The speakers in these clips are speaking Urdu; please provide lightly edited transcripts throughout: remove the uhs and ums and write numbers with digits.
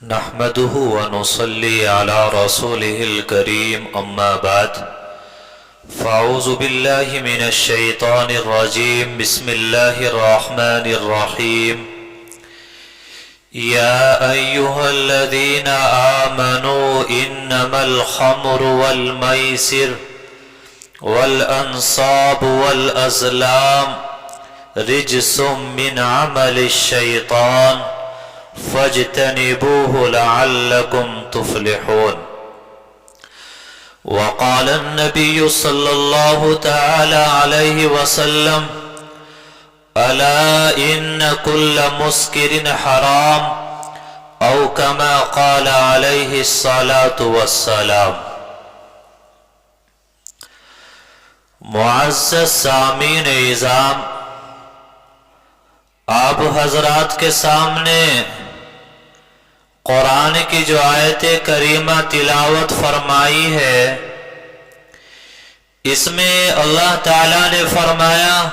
نحمده ونصلي على رسوله الكريم أما بعد فأعوذ بالله من الشيطان الرجيم بسم الله الرحمن الرحيم يا أيها الذين آمنوا إنما الخمر والميسر والأنصاب والأزلام رجس من عمل الشيطان فاجتنبوه لعلكم تفلحون. وقال النبي صلى الله تعالى عليه وسلم ألا إن كل مسكر حرام أو كما قال عليه الصلاة والسلام. معزز سامعین اعظام، آپ حضرات کے سامنے قرآن کی جو آیت کریمہ تلاوت فرمائی ہے، اس میں اللہ تعالیٰ نے فرمایا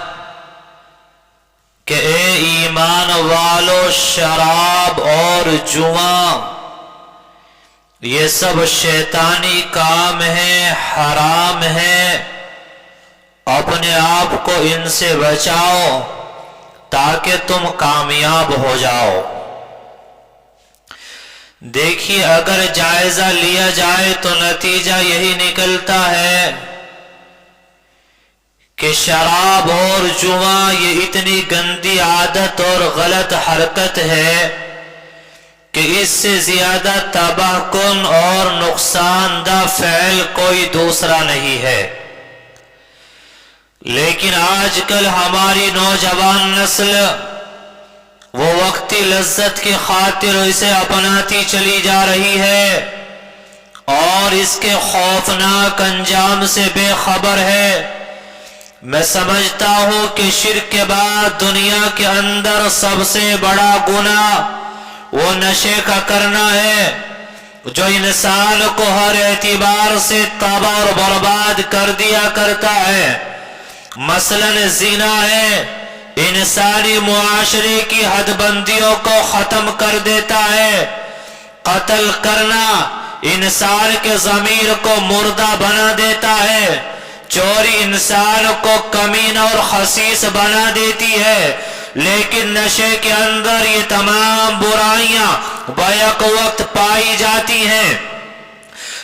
کہ اے ایمان والو، شراب اور جوا یہ سب شیطانی کام ہیں، حرام ہیں، اپنے آپ کو ان سے بچاؤ تاکہ تم کامیاب ہو جاؤ۔ دیکھیے، اگر جائزہ لیا جائے تو نتیجہ یہی نکلتا ہے کہ شراب اور جوا یہ اتنی گندی عادت اور غلط حرکت ہے کہ اس سے زیادہ تباہ کن اور نقصان دہ فعل کوئی دوسرا نہیں ہے۔ لیکن آج کل ہماری نوجوان نسل وہ وقتی لذت کی خاطر اسے اپناتی چلی جا رہی ہے اور اس کے خوفناک انجام سے بے خبر ہے۔ میں سمجھتا ہوں کہ شرک کے بعد دنیا کے اندر سب سے بڑا گناہ وہ نشے کا کرنا ہے جو انسان کو ہر اعتبار سے تباہ اور برباد کر دیا کرتا ہے۔ مثلاً زنا ہے، انسانی معاشرے کی حد بندیوں کو ختم کر دیتا ہے۔ قتل کرنا انسان کے ضمیر کو مردہ بنا دیتا ہے۔ چوری انسان کو کمینہ اور خسیس بنا دیتی ہے۔ لیکن نشے کے اندر یہ تمام برائیاں بیک وقت پائی جاتی ہیں۔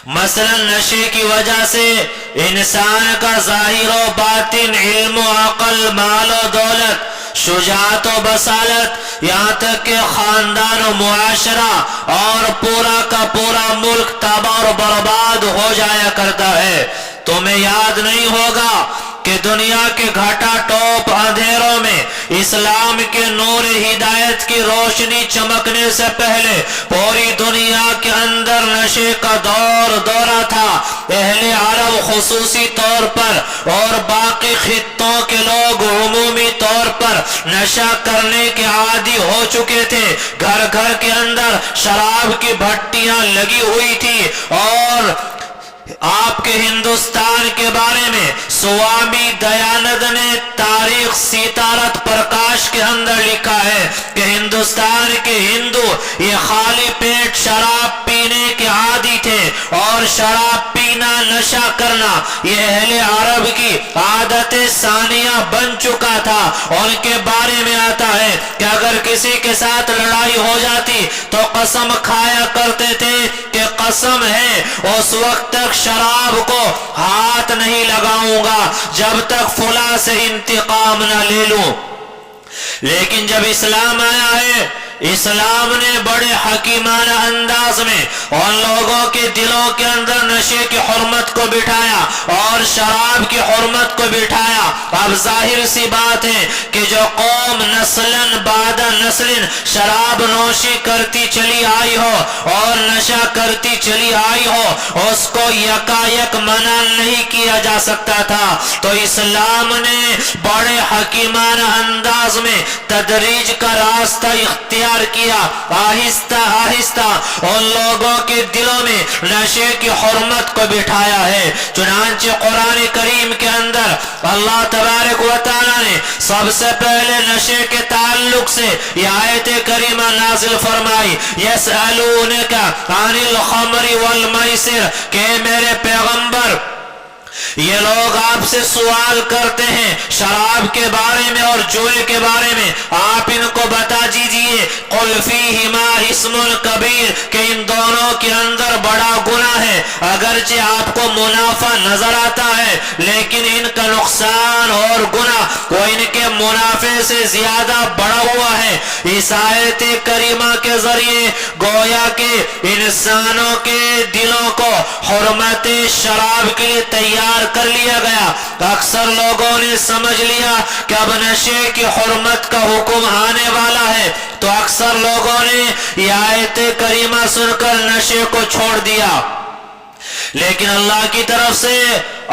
مثلا نشے کی وجہ سے انسان کا ظاہر و باطن، علم و عقل، مال و دولت، شجاعت و بصالت، یہاں تک کہ خاندان و معاشرہ اور پورا کا پورا ملک تباہ و برباد ہو جایا کرتا ہے۔ تمہیں یاد نہیں ہوگا کہ دنیا کے گھٹا ٹوپ اندھیروں میں اسلام کے نور ہدایت کی روشنی چمکنے سے پہلے پوری دنیا کے اندر نشے کا دورہ تھا۔ اہل عرب خصوصی طور پر اور باقی خطوں کے لوگ عمومی طور پر نشہ کرنے کے عادی ہو چکے تھے۔ گھر گھر کے اندر شراب کی بھٹیاں لگی ہوئی تھی اور آپ کے ہندوستان کے بارے میں سوامی دیانند نے تاریخ سیتارتھ پرکاش کے اندر لکھا ہے کہ ہندوستان کے ہندو یہ خالی پیٹ شراب پینے کے عادی تھے اور شراب پینا، نشہ کرنا یہ اہل عرب کی عادت ثانیہ بن چکا تھا۔ ان کے بارے میں آتا ہے کہ اگر کسی کے ساتھ لڑائی ہو جاتی تو قسم کھایا کرتے تھے کہ قسم ہے اس وقت تک شراب کو ہاتھ نہیں لگاؤں گا جب تک فلاں سے انتقام نہ لے لوں۔ لیکن جب اسلام آیا ہے، اسلام نے بڑے حکیمانہ انداز میں ان لوگوں کے دلوں کے اندر نشے کی حرمت کو بٹھایا اور شراب کی حرمت کو بٹھایا۔ اب ظاہر سی بات ہے کہ جو قوم نسلاً بعد نسل شراب نوشی کرتی چلی آئی ہو اور نشہ کرتی چلی آئی ہو، اس کو یکایک منع نہیں کیا جا سکتا تھا۔ تو اسلام نے بڑے حکیمانہ انداز میں تدریج کا راستہ اختیار تیار کیا، آہستہ آہستہ ان لوگوں کے دلوں میں نشے کی حرمت کو بٹھایا ہے۔ چنانچہ قرآن کریم کے اندر اللہ تبارک و تعالیٰ نے سب سے پہلے نشے کے تعلق سے یہ آیت کریمہ نازل فرمائی، یسألونک عن الخمر والمیسر، کہ میرے پیغمبر یہ لوگ آپ سے سوال کرتے ہیں شراب کے بارے میں اور جوئے کے بارے میں، آپ ان کو بتا دیجئے قل فیہما اسم کبیر، کہ ان دونوں کے اندر بڑا گناہ ہے، اگرچہ آپ کو منافع نظر آتا ہے لیکن ان کا نقصان اور گناہ وہ ان کے منافع سے زیادہ بڑا ہوا ہے۔ اس آیت کریمہ کے ذریعے گویا کہ انسانوں کے دلوں کو حرمت شراب کے لیے تیار کر لیا گیا۔ اکثر لوگوں نے سمجھ لیا کہ اب نشے کی حرمت کا حکم آنے والا ہے، تو اکثر لوگوں نے یہ آیت کریمہ سن کر نشے کو چھوڑ دیا، لیکن اللہ کی طرف سے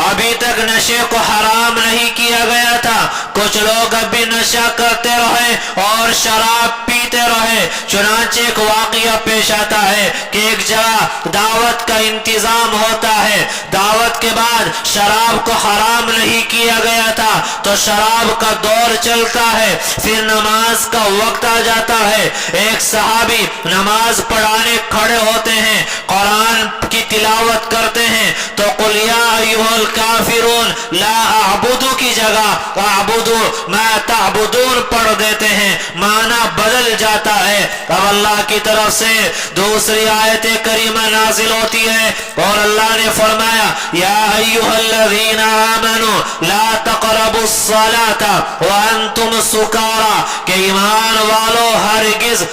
ابھی تک نشے کو حرام نہیں کیا گیا تھا۔ کچھ لوگ اب بھی نشہ کرتے رہے اور شراب پیتے رہے۔ چنانچہ ایک واقعہ پیش آتا ہے کہ ایک جگہ دعوت کا انتظام ہوتا ہے، دعوت کے بعد شراب کو حرام نہیں کیا گیا تھا تو شراب کا دور چلتا ہے، پھر نماز کا وقت آ جاتا ہے۔ ایک صحابی نماز پڑھانے کھڑے ہوتے ہیں، قرآن کی تلاوت کرتے ہیں تو قل یا ایھا الکافرون لا اعبدو کی جگہ اعبدو ما تعبدون پڑھ دیتے ہیں، معنی بدل جاتا ہے۔ اب اللہ کی طرف سے دوسری آیت کریمہ نازل ہوتی ہے اور اللہ نے فرمایا یا ایھا الذین آمنوا لا تقربوا الصلاۃ وانتم سکارى، کہ ایمان والو ہرگز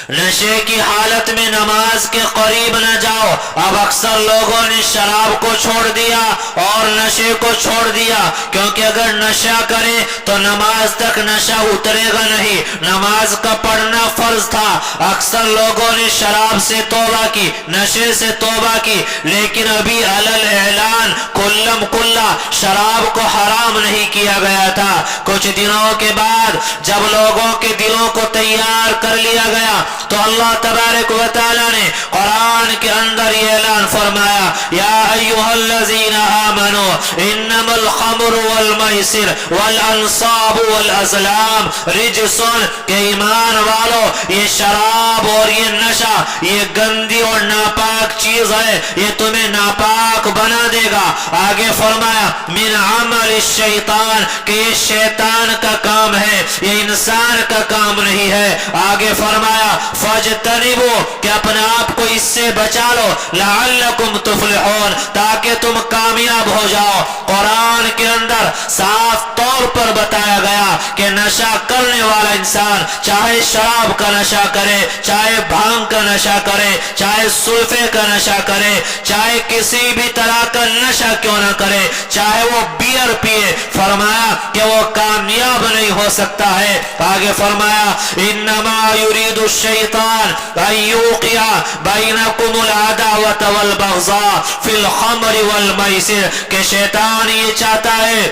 نشے کی حالت میں نماز کے قریب نہ جاؤ۔ اب اکثر لوگوں نے شراب کو چھوڑ دیا اور نشے کو چھوڑ دیا، کیونکہ اگر نشہ کرے تو نماز تک نشہ اترے گا نہیں، نماز کا پڑھنا فرض تھا۔ اکثر لوگوں نے شراب سے توبہ کی، نشے سے توبہ کی، لیکن ابھی علل اعلان کلم کلا شراب کو حرام نہیں کیا گیا تھا۔ کچھ دنوں کے بعد جب لوگوں کے دلوں کو تیار کر لیا گیا تو اللہ تبارک و تعالیٰ نے قرآن کے اندر یہ اعلان فرمایا یا ایھا الذین آمنوا انما الخمر والمیسر والانصاب والازلام رجس، کہ ایمان والو یہ شراب اور یہ نشہ یہ گندی اور ناپاک چیز ہے، یہ تمہیں ناپاک بنا دے گا۔ آگے فرمایا من عمل الشیطان، کہ یہ شیطان کا کام ہے، یہ انسان کا کام نہیں ہے۔ آگے فرمایا فاجتنبوا، کہ اپنے آپ کو اس سے بچا لو، لعلکم تفلحون، تاکہ تم کامیاب ہو جاؤ۔ قرآن کے اندر صاف طور پر بتایا گیا کہ نشہ کرنے والا انسان چاہے شراب کا نشہ کرے، چاہے بھانگ کا نشہ کرے، چاہے سلفے کا نشہ کرے، چاہے کسی بھی طرح کا نشہ کیوں نہ کرے، چاہے وہ بیئر پیے، فرمایا کہ وہ کامیاب نہیں ہو سکتا ہے۔ آگے فرمایا انما یرید الشیطان ان یوقع بینکم العداوۃ والبغضاء فی الخمر والمیسر، کہ شیطان یہ چاہتا ہے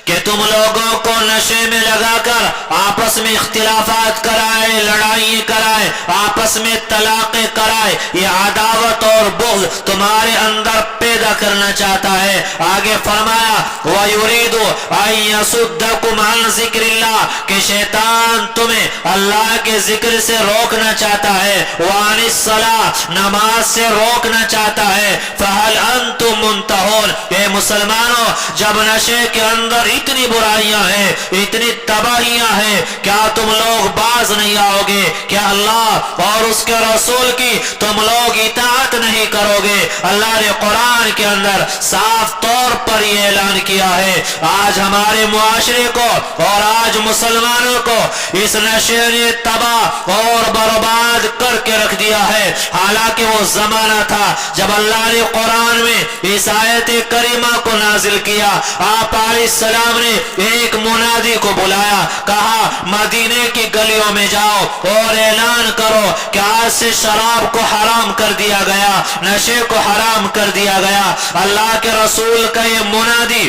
کہ تم لوگوں کو نشے میں لگا کر آپس میں اختلافات کرائے، لڑائی کرائے، آپس میں طلاقیں کرائے، یہ عداوت اور بغض تمہارے اندر پیدا کرنا چاہتا ہے۔ آگے فرمایا وَيُرِيدُ أَن يَصُدَّكُمْ عَن ذِكْرِ اللَّهِ، کہ شیطان تمہیں اللہ کے ذکر سے روکنا چاہتا ہے، وَعَنِ الصَّلَاةِ، نماز سے روکنا چاہتا ہے۔ فَهَلْ أَنْتُمْ مُنْتَهُونَ، اے مسلمانوں جب نشے کے اندر اتنی برائیاں ہیں، اتنی تباہیاں ہیں، کیا تم لوگ باز نہیں آؤ گے؟ کیا اللہ اور اس کے رسول کی تم لوگ اطاعت نہیں کرو گے؟ اللہ نے قرآن کے اندر صاف طور پر یہ اعلان کیا ہے۔ آج ہمارے معاشرے کو اور آج مسلمانوں کو اس نشے نے تباہ اور برباد کر کے رکھ دیا ہے۔ حالانکہ وہ زمانہ تھا جب اللہ نے قرآن میں اس آیت کریمہ کو نازل کیا، آپ علیہ السلام نے ایک منادی کو بلایا، کہا مدینے کی گلیوں میں جاؤ اور اعلان کرو کہ آج سے شراب کو حرام کر دیا گیا، نشے کو حرام کر دیا گیا۔ اللہ کے رسول کا یہ منادی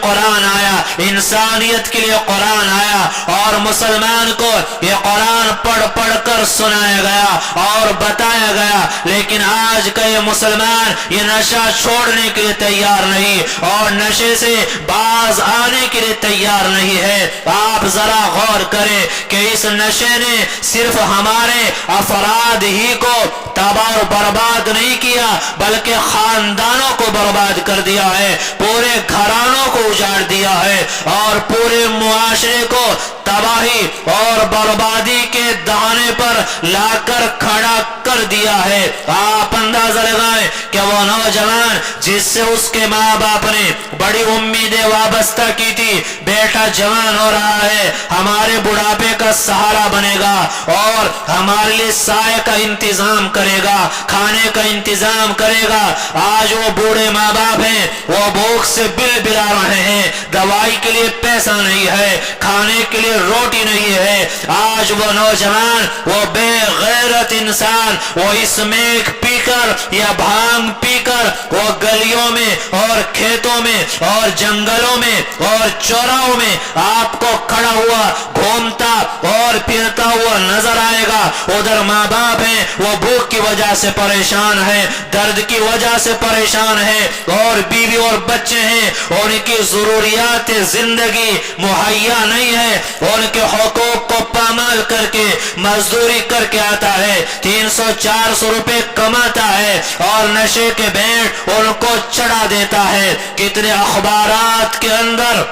قرآن آیا، انسانیت کے لیے قرآن آیا، اور مسلمان کو یہ قرآن پڑھ پڑھ کر سنایا گیا اور بتایا گیا، لیکن آج کا یہ مسلمان یہ نشہ چھوڑنے کے لیے تیار نہیں اور نشے سے باز آنے کے لیے تیار نہیں ہے۔ آپ ذرا غور کریں کہ اس نشے نے صرف ہمارے افراد ہی کو تباہ و برباد نہیں کیا بلکہ خاندانوں کو برباد کر دیا ہے، پورے گھرانوں کو اجاڑ دیا ہے اور پورے معاشرے کو تباہی اور بربادی کے دہانے پر لا کر کھڑا کر دیا ہے۔ آپ اندازہ لگائیں کہ وہ نوجوان جس سے اس کے ماں باپ نے بڑی امیدیں وابستہ کی تھی، بیٹا جوان ہو رہا ہے، ہمارے بڑھاپے کا سہارا بنے گا اور ہمارے لیے سائے کا انتظام کرے گا، کھانے کا انتظام کرے گا، آج وہ بوڑھے ماں باپ ہیں، وہ بھوک سے بل بلا رہے ہیں، دوائی کے لیے پیسہ نہیں ہے، کھانے کے لیے روٹی نہیں ہے۔ آج وہ نوجوان، وہ بے غیرت انسان، وہ اسمیک پی کر یا بھانگ پی کر وہ گلیوں میں اور کھیتوں میں اور جنگلوں میں اور چوراہوں میں آپ کو کھڑا ہوا گھومتا اور پھرتا ہوا نظر آئے گا۔ ادھر ماں باپ ہیں، وہ بھوک کی وجہ سے پریشان ہے، درد کی وجہ سے پریشان ہے، اور بیوی اور بچے ہیں، ان کی ضروریات زندگی مہیا نہیں ہے، ان کے حقوق کو پامال کر کے مزدوری کر کے آتا ہے، 300-400 روپے کماتا ہے اور نشے کے بھینٹ ان کو چڑھا دیتا ہے۔ کتنے اخبارات کے اندر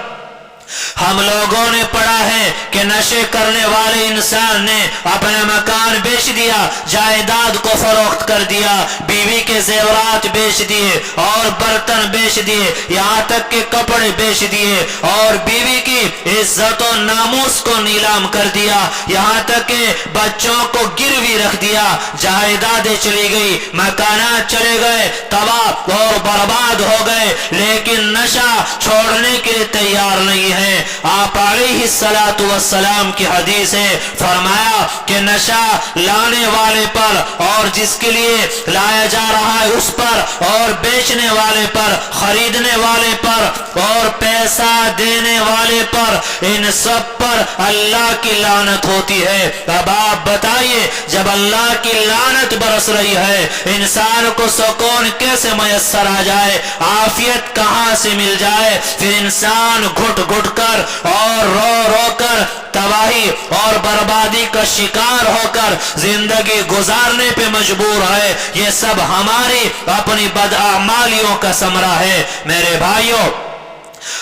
ہم لوگوں نے پڑھا ہے کہ نشے کرنے والے انسان نے اپنا مکان بیچ دیا، جائیداد کو فروخت کر دیا، بیوی کے زیورات بیچ دیے اور برتن بیچ دیے، یہاں تک کہ کپڑے بیچ دیے اور بیوی کی عزت و ناموس کو نیلام کر دیا، یہاں تک کہ بچوں کو گروی رکھ دیا، جائیدادیں چلی گئی، مکانات چلے گئے، تباہ اور برباد ہو گئے، لیکن نشہ چھوڑنے کے لیے تیار نہیں ہے۔ آپ علیہ السلام کی حدیث ہے، فرمایا کہ نشہ لانے والے پر اور جس کے لیے لایا جا رہا ہے اس پر اور بیچنے والے پر، خریدنے والے پر اور پیسہ دینے والے پر، ان سب پر اللہ کی لعنت ہوتی ہے۔ اب آپ بتائیے، جب اللہ کی لعنت برس رہی ہے، انسان کو سکون کیسے میسر آ جائے، عافیت کہاں سے مل جائے؟ پھر انسان گھٹ گھٹ کر اور رو رو کر تباہی اور بربادی کا شکار ہو کر زندگی گزارنے پہ مجبور ہے۔ یہ سب ہماری اپنی بدعمالیوں کا ثمرہ ہے۔ میرے بھائیوں،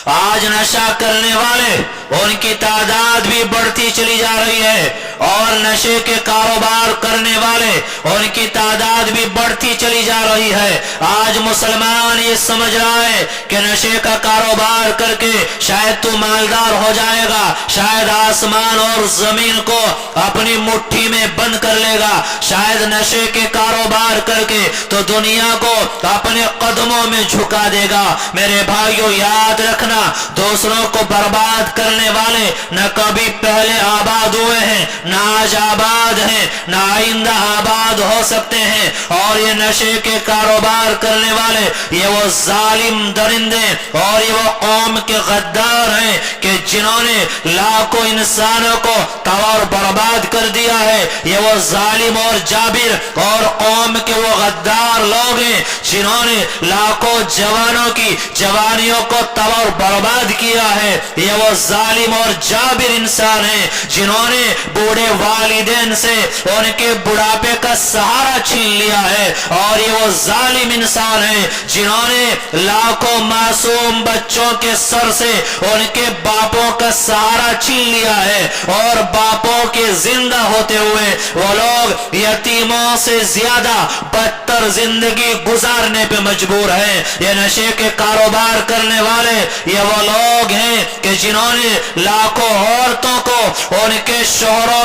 آج نشہ کرنے والے ان کی تعداد بھی بڑھتی چلی جا رہی ہے اور نشے کے کاروبار کرنے والے ان کی تعداد بھی بڑھتی چلی جا رہی ہے۔ آج مسلمان یہ سمجھ رہا ہے کہ نشے کا کاروبار کر کے شاید تو مالدار ہو جائے گا، شاید آسمان اور زمین کو اپنی مٹھی میں بند کر لے گا، شاید نشے کے کاروبار کر کے تو دنیا کو اپنے قدموں میں جھکا دے گا۔ میرے بھائیوں، یاد رکھنا، دوسروں کو برباد کرنے والے نہ کبھی پہلے آباد ہوئے ہیں، نہ آج آباد ہیں، نہ آئندہ آباد ہو سکتے ہیں، اور یہ نشے کے کاروبار کرنے والے یہ وہ ظالم درندے اور یہ وہ قوم کے غدار ہیں کہ جنہوں نے لاکھوں انسانوں کو تباہ اور برباد کر دیا ہے۔ یہ وہ ظالم اور جابر اور قوم کے وہ غدار لوگ ہیں جنہوں نے لاکھوں جوانوں کی جوانیوں کو تباہ اور برباد کیا ہے۔ یہ وہ ظالم اور جابر انسان ہیں جنہوں نے بوڑھے والدین سے ان کے بڑھاپے کا سہارا چھین لیا ہے، اور یہ وہ ظالم انسان ہیں جنہوں نے لاکھوں معصوم بچوں کے سر سے ان کے باپوں کا سہارا چھین لیا ہے، اور باپوں کے زندہ ہوتے ہوئے وہ لوگ یتیموں سے زیادہ بدتر زندگی گزارنے پہ مجبور ہیں۔ یہ نشے کے کاروبار کرنے والے یہ وہ لوگ ہیں کہ جنہوں نے لاکھوں عورتوں کو ان کے شوہروں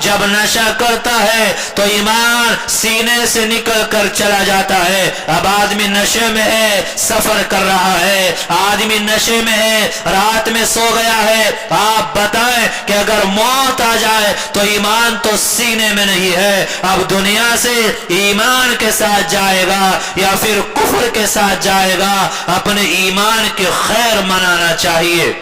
جب نشہ کرتا ہے تو ایمان سینے سے نکل کر چلا جاتا ہے. اب آدمی نشے میں ہے, سفر کر رہا ہے, آدمی نشے میں ہے, رات میں سو گیا ہے. آپ بتائیں کہ اگر موت آ جائے تو ایمان تو سینے میں نہیں ہے. اب دنیا سے ایمان کے ساتھ جائے گا یا پھر کفر کے ساتھ جائے گا؟ اپنے ایمان کی خیر منانا چاہیے.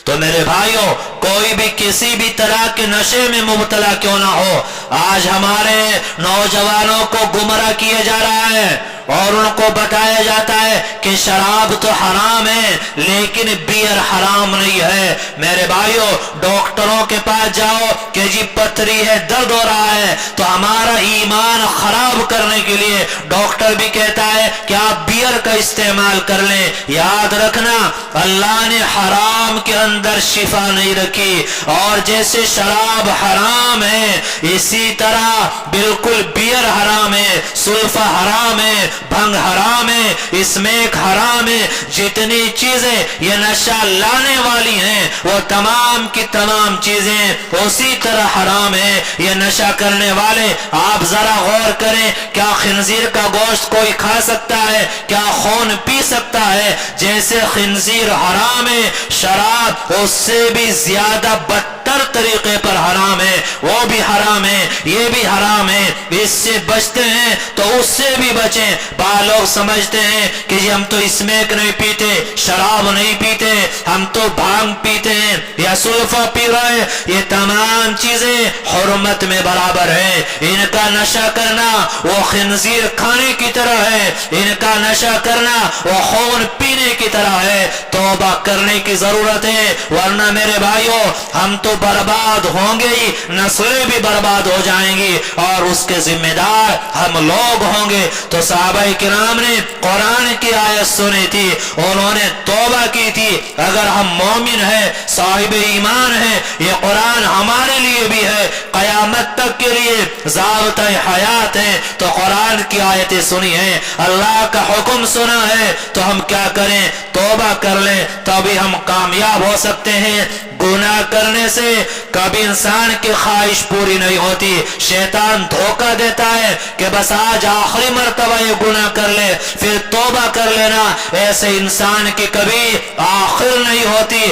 تو میرے بھائیوں, کوئی بھی کسی بھی طرح کے نشے میں مبتلا کیوں نہ ہو, آج ہمارے نوجوانوں کو گمراہ کیا جا رہا ہے اور ان کو بتایا جاتا ہے کہ شراب تو حرام ہے لیکن بیئر حرام نہیں ہے. میرے بھائیوں, ڈاکٹروں کے پاس جاؤ کہ جی پتھری ہے, درد ہو رہا ہے, تو ہمارا ایمان خراب کرنے کے لیے ڈاکٹر بھی کہتا ہے کہ آپ بیئر کا استعمال کر لیں. یاد رکھنا, اللہ نے حرام کے اندر شفا نہیں رکھی, اور جیسے شراب حرام ہے اسی طرح بالکل بیئر حرام ہے, سلفا حرام ہے, بھنگ حرام ہے, اسمیک حرام ہے. جتنی چیزیں یہ نشہ لانے والی ہیں وہ تمام کی تمام چیزیں اسی طرح حرام ہے. یہ نشہ کرنے والے, آپ ذرا غور کریں, کیا خنزیر کا گوشت کوئی کھا سکتا ہے؟ کیا خون پی سکتا ہے؟ جیسے خنزیر حرام ہے, شراب اس سے بھی زیادہ بدتر طریقے پر حرام ہے, وہ بھی حرام ہے, یہ بھی حرام ہے. اس سے بچتے ہیں تو اس سے بھی بچیں. بعض لوگ سمجھتے ہیں کہ جی ہم تو اسمیک نہیں پیتے, شراب نہیں پیتے, ہم تو بھانگ پیتے ہیں یا سلفا پی رہے ہیں. یہ تمام چیزیں حرمت میں برابر ہیں. ان کا نشہ کرنا وہ خنزیر کھانے کی طرح ہے, ان کا نشہ کرنا وہ خون پینے کی طرح ہے. توبہ کرنے کی ضرورت ہے, ورنہ میرے بھائیوں ہم تو برباد ہوں گے ہی, نسلیں بھی برباد ہو جائیں گی اور اس کے ذمہ دار ہم لوگ ہوں گے. تو صحابہ کرام نے قرآن کی آیت سنی تھی, انہوں نے توبہ کی تھی. اگر ہم مومن ہیں, صاحب ایمان ہیں, یہ قرآن ہمارے لیے بھی ہے, قیامت تک کے لیے ضابطہ حیات ہے. تو قرآن کی آیتیں سنی ہیں, اللہ کا حکم سنا ہے, تو ہم کیا کریں؟ توبہ کر لیں, تبھی ہم کامیاب ہو سکتے ہیں. گناہ کرنے سے کبھی انسان کی خواہش پوری نہیں ہوتی. شیطان دھوکہ دیتا ہے کہ بس آج آخری مرتبہ یہ گناہ کر لے, پھر توبہ کر لینا. ایسے انسان کی کبھی آخر نہیں ہوتی,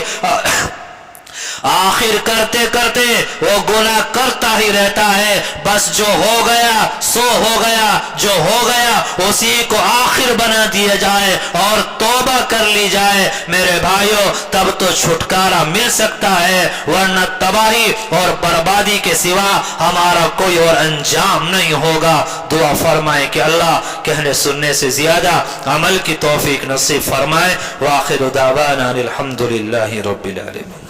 آخر کرتے کرتے وہ گناہ کرتا ہی رہتا ہے. بس جو ہو گیا سو ہو گیا, جو ہو گیا اسی کو آخر بنا دیا جائے اور توبہ کر لی جائے. میرے بھائیوں, تب تو چھٹکارا مل سکتا ہے, ورنہ تباہی اور بربادی کے سوا ہمارا کوئی اور انجام نہیں ہوگا. دعا فرمائے کہ اللہ کہنے سننے سے زیادہ عمل کی توفیق نصیب فرمائے. وآخر دعوانا الحمدللہ رب العالمین.